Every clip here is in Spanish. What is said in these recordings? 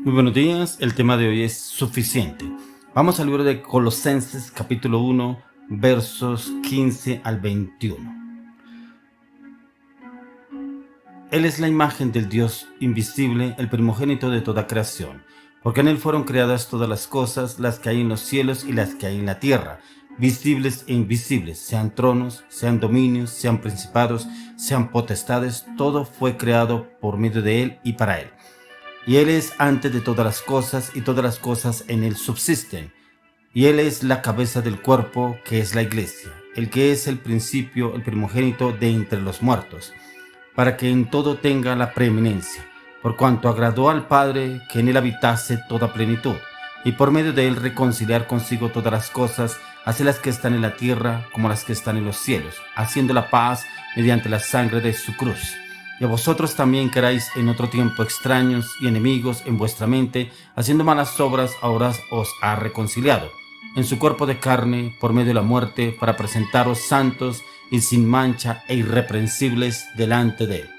Muy buenos días, el tema de hoy es suficiente. Vamos al libro de Colosenses capítulo 1, versos 15 al 21. Él es la imagen del Dios invisible, el primogénito de toda creación, porque en Él fueron creadas todas las cosas, las que hay en los cielos y las que hay en la tierra, visibles e invisibles, sean tronos, sean dominios, sean principados, sean potestades, todo fue creado por medio de Él y para Él. Y Él es antes de todas las cosas, y todas las cosas en Él subsisten. Y Él es la cabeza del cuerpo, que es la iglesia, el que es el principio, el primogénito de entre los muertos, para que en todo tenga la preeminencia, por cuanto agradó al Padre que en Él habitase toda plenitud, y por medio de Él reconciliar consigo todas las cosas, así las que están en la tierra como las que están en los cielos, haciendo la paz mediante la sangre de su cruz. Y a vosotros también que erais en otro tiempo extraños y enemigos en vuestra mente, haciendo malas obras, ahora os ha reconciliado en su cuerpo de carne por medio de la muerte, para presentaros santos y sin mancha e irreprensibles delante de Él.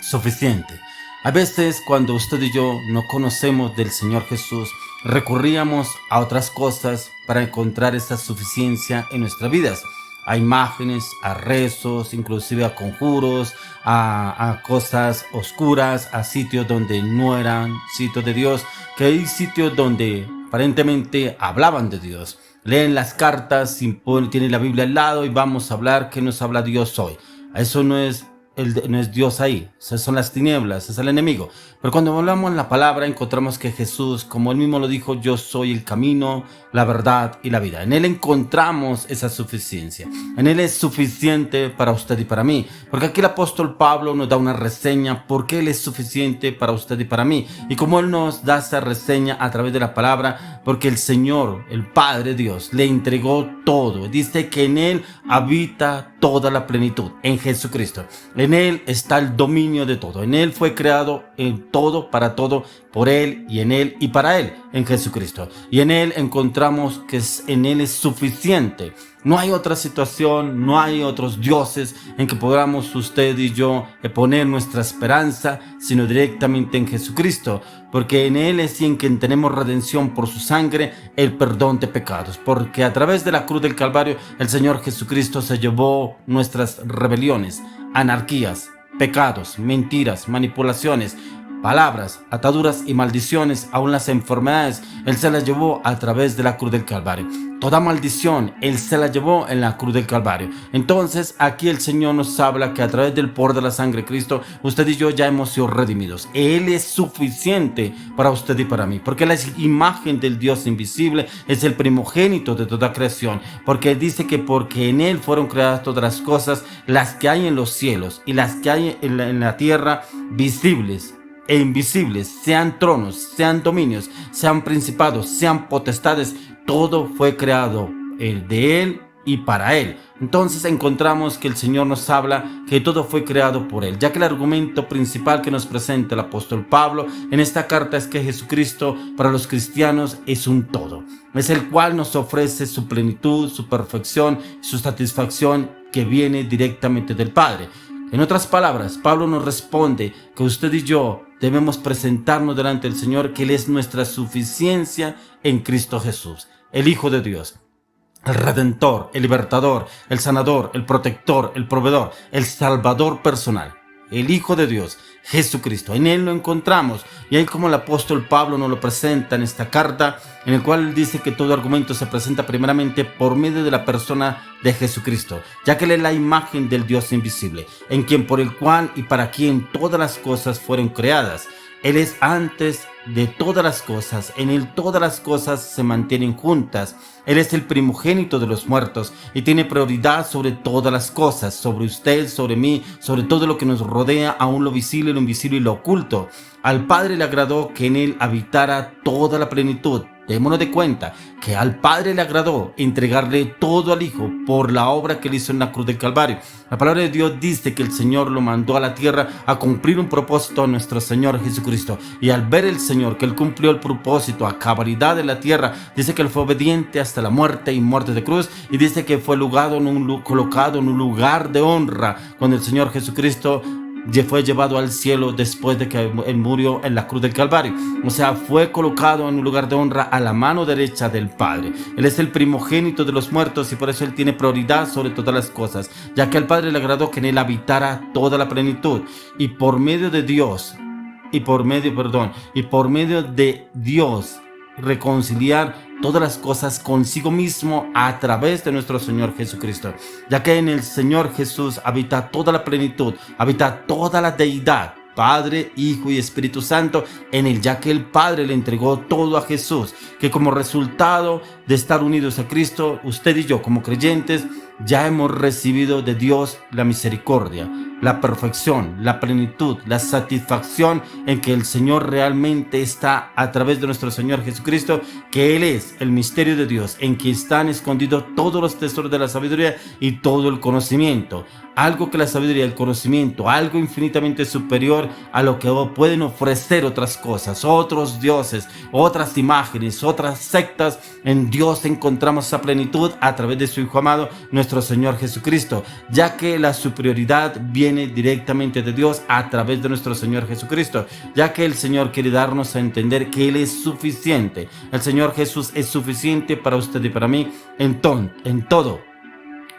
Suficiente. A veces cuando usted y yo no conocemos del Señor Jesús, recurríamos a otras cosas para encontrar esa suficiencia en nuestras vidas. A imágenes, a rezos, inclusive a conjuros, a cosas oscuras, a sitios donde no eran sitios de Dios, que hay sitios donde aparentemente hablaban de Dios. Leen las cartas, tienen la Biblia al lado y vamos a hablar qué nos habla Dios hoy. Eso no es Dios ahí, esas son las tinieblas, es el enemigo. Pero cuando hablamos en la palabra encontramos que Jesús, como Él mismo lo dijo, yo soy el camino, la verdad y la vida. En Él encontramos esa suficiencia. En Él es suficiente para usted y para mí. Porque aquí el apóstol Pablo nos da una reseña porque Él es suficiente para usted y para mí. Y como Él nos da esa reseña a través de la palabra, porque el Señor, el Padre Dios, le entregó todo. Dice que en Él habita toda la plenitud, en Jesucristo. En Él está el dominio de todo. En Él fue creado el todo para todo, por Él y en Él y para Él, en Jesucristo. Y en Él encontramos que en Él es suficiente. No hay otra situación, no hay otros dioses en que podamos usted y yo poner nuestra esperanza, sino directamente en Jesucristo. Porque en Él es en quien tenemos redención por su sangre, el perdón de pecados. Porque a través de la cruz del Calvario, el Señor Jesucristo se llevó nuestras rebeliones, anarquías, pecados, mentiras, manipulaciones, palabras, ataduras y maldiciones, aún las enfermedades, Él se las llevó a través de la cruz del Calvario. Toda maldición, Él se la llevó en la cruz del Calvario. Entonces, aquí el Señor nos habla que a través del poder de la sangre de Cristo, usted y yo ya hemos sido redimidos. Él es suficiente para usted y para mí, porque la imagen del Dios invisible es el primogénito de toda creación, porque dice que porque en Él fueron creadas todas las cosas, las que hay en los cielos y las que hay en la tierra, visibles e invisibles, sean tronos, sean dominios, sean principados, sean potestades, todo fue creado de Él y para Él. Entonces encontramos que el Señor nos habla que todo fue creado por Él, ya que el argumento principal que nos presenta el apóstol Pablo en esta carta es que Jesucristo para los cristianos es un todo, es el cual nos ofrece su plenitud, su perfección, su satisfacción que viene directamente del Padre. En otras palabras, Pablo nos responde que usted y yo debemos presentarnos delante del Señor, que Él es nuestra suficiencia en Cristo Jesús, el Hijo de Dios, el Redentor, el Libertador, el Sanador, el Protector, el Proveedor, el Salvador personal, el Hijo de Dios, Jesucristo. En Él lo encontramos, y ahí como el apóstol Pablo nos lo presenta en esta carta, en el cual él dice que todo argumento se presenta primeramente por medio de la persona de Jesucristo, ya que Él es la imagen del Dios invisible, en quien, por el cual y para quien todas las cosas fueron creadas. Él es antes de todas las cosas, en Él todas las cosas se mantienen juntas. Él es el primogénito de los muertos y tiene prioridad sobre todas las cosas, sobre usted, sobre mí, sobre todo lo que nos rodea, aún lo visible, lo invisible y lo oculto. Al Padre le agradó que en Él habitara toda la plenitud. Démonos de cuenta que al Padre le agradó entregarle todo al Hijo por la obra que Él hizo en la cruz del Calvario. La palabra de Dios dice que el Señor lo mandó a la tierra a cumplir un propósito a nuestro Señor Jesucristo. Y al ver el Señor que Él cumplió el propósito a cabalidad de la tierra, dice que Él fue obediente hasta la muerte y muerte de cruz. Y dice que fue colocado en un lugar de honra, cuando el Señor Jesucristo fue llevado al cielo después de que Él murió en la cruz del Calvario. O sea, fue colocado en un lugar de honra a la mano derecha del Padre. Él es el primogénito de los muertos y por eso Él tiene prioridad sobre todas las cosas, ya que al Padre le agradó que en Él habitara toda la plenitud. Y por medio de Dios, y por medio de Dios, reconciliar todas las cosas consigo mismo a través de nuestro Señor Jesucristo, ya que en el Señor Jesús habita toda la plenitud, habita toda la deidad, Padre, Hijo y Espíritu Santo en él, ya que el Padre le entregó todo a Jesús, que como resultado de estar unidos a Cristo, usted y yo como creyentes ya hemos recibido de Dios la misericordia, la perfección, la plenitud, la satisfacción en que el Señor realmente está a través de nuestro Señor Jesucristo, que Él es el misterio de Dios, en que están escondidos todos los tesoros de la sabiduría y todo el conocimiento. Algo que la sabiduría y el conocimiento, algo infinitamente superior a lo que pueden ofrecer otras cosas, otros dioses, otras imágenes, otras sectas. En Dios encontramos esa plenitud a través de su Hijo amado, nuestro Señor Jesucristo, ya que la superioridad viene directamente de Dios a través de nuestro Señor Jesucristo, ya que el Señor quiere darnos a entender que Él es suficiente. El Señor Jesús es suficiente para usted y para mí en todo.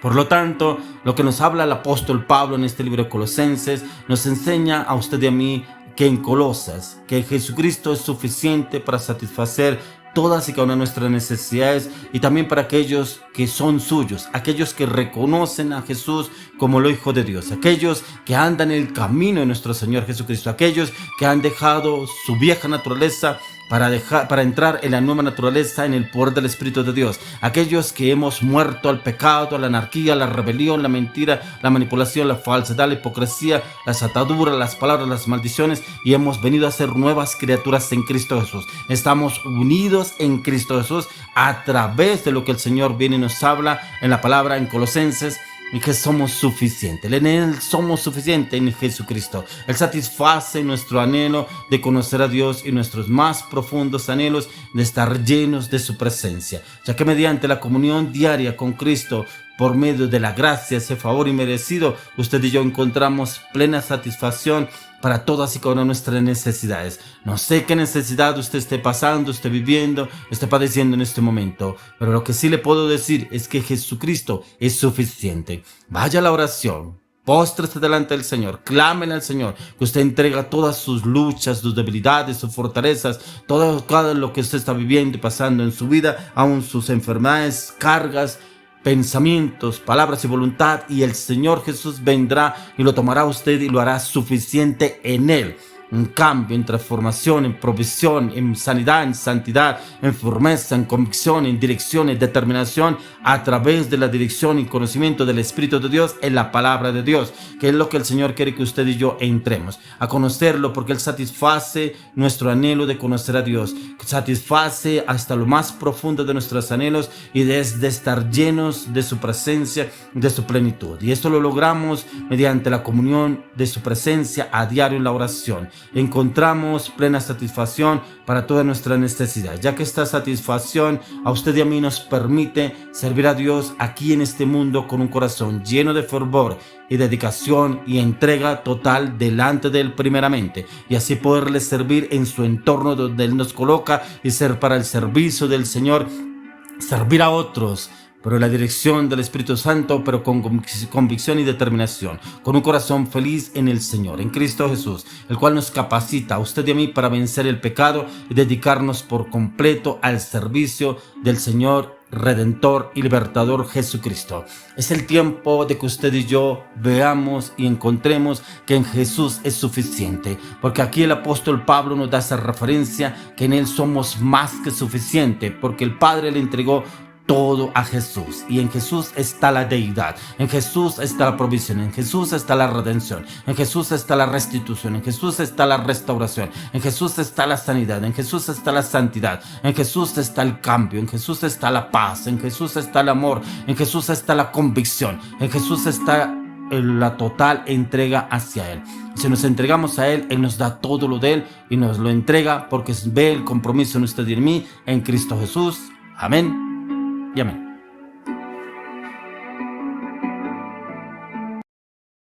Por lo tanto, lo que nos habla el apóstol Pablo en este libro de Colosenses nos enseña a usted y a mí que en Colosas, que Jesucristo es suficiente para satisfacer todas y cada una de nuestras necesidades y también para aquellos que son suyos, aquellos que reconocen a Jesús como el Hijo de Dios, aquellos que andan en el camino de nuestro Señor Jesucristo, aquellos que han dejado su vieja naturaleza para entrar en la nueva naturaleza en el poder del Espíritu de Dios, aquellos que hemos muerto al pecado, a la anarquía, a la rebelión, la mentira, la manipulación, la falsedad, la hipocresía, las ataduras, las palabras, las maldiciones, y hemos venido a ser nuevas criaturas en Cristo Jesús. Estamos unidos en Cristo Jesús a través de lo que el Señor viene y nos habla en la palabra en Colosenses, y que somos suficientes. En Él somos suficientes en Jesucristo. Él satisface nuestro anhelo de conocer a Dios y nuestros más profundos anhelos de estar llenos de su presencia, ya que mediante la comunión diaria con Cristo, por medio de la gracia, ese favor inmerecido, usted y yo encontramos plena satisfacción para todas y cada una de nuestras necesidades. No sé qué necesidad usted esté pasando, esté viviendo, esté padeciendo en este momento, pero lo que sí le puedo decir es que Jesucristo es suficiente. Vaya a la oración, póstrese delante del Señor, clámele al Señor, que usted entrega todas sus luchas, sus debilidades, sus fortalezas, todo lo que usted está viviendo y pasando en su vida, aún sus enfermedades, cargas, pensamientos, palabras y voluntad, y el Señor Jesús vendrá y lo tomará a usted y lo hará suficiente en Él. Un cambio, en transformación, en provisión, en sanidad, en santidad, en firmeza, en convicción, en dirección, en determinación, a través de la dirección y conocimiento del Espíritu de Dios en la palabra de Dios, que es lo que el Señor quiere que usted y yo entremos a conocerlo, porque Él satisface nuestro anhelo de conocer a Dios, satisface hasta lo más profundo de nuestros anhelos y de estar llenos de su presencia, de su plenitud. Y esto lo logramos mediante la comunión de su presencia a diario en la oración. Encontramos plena satisfacción para toda nuestra necesidad, ya que esta satisfacción a usted y a mí nos permite servir a Dios aquí en este mundo con un corazón lleno de fervor y dedicación y entrega total delante de Él primeramente, y así poderle servir en su entorno donde Él nos coloca y ser para el servicio del Señor, servir a otros, pero en la dirección del Espíritu Santo, pero con convicción y determinación, con un corazón feliz en el Señor, en Cristo Jesús, el cual nos capacita a usted y a mí para vencer el pecado y dedicarnos por completo al servicio del Señor Redentor y Libertador Jesucristo. Es el tiempo de que usted y yo veamos y encontremos que en Jesús es suficiente, porque aquí el apóstol Pablo nos da esa referencia que en Él somos más que suficiente, porque el Padre le entregó todo a Jesús, y en Jesús está la deidad, en Jesús está la provisión, en Jesús está la redención, en Jesús está la restitución, en Jesús está la restauración, en Jesús está la sanidad, en Jesús está la santidad, en Jesús está el cambio, en Jesús está la paz, en Jesús está el amor, en Jesús está la convicción, en Jesús está la total entrega hacia Él. Si nos entregamos a Él, Él nos da todo lo de Él y nos lo entrega porque ve el compromiso en usted y en mí, en Cristo Jesús. Amén y amén.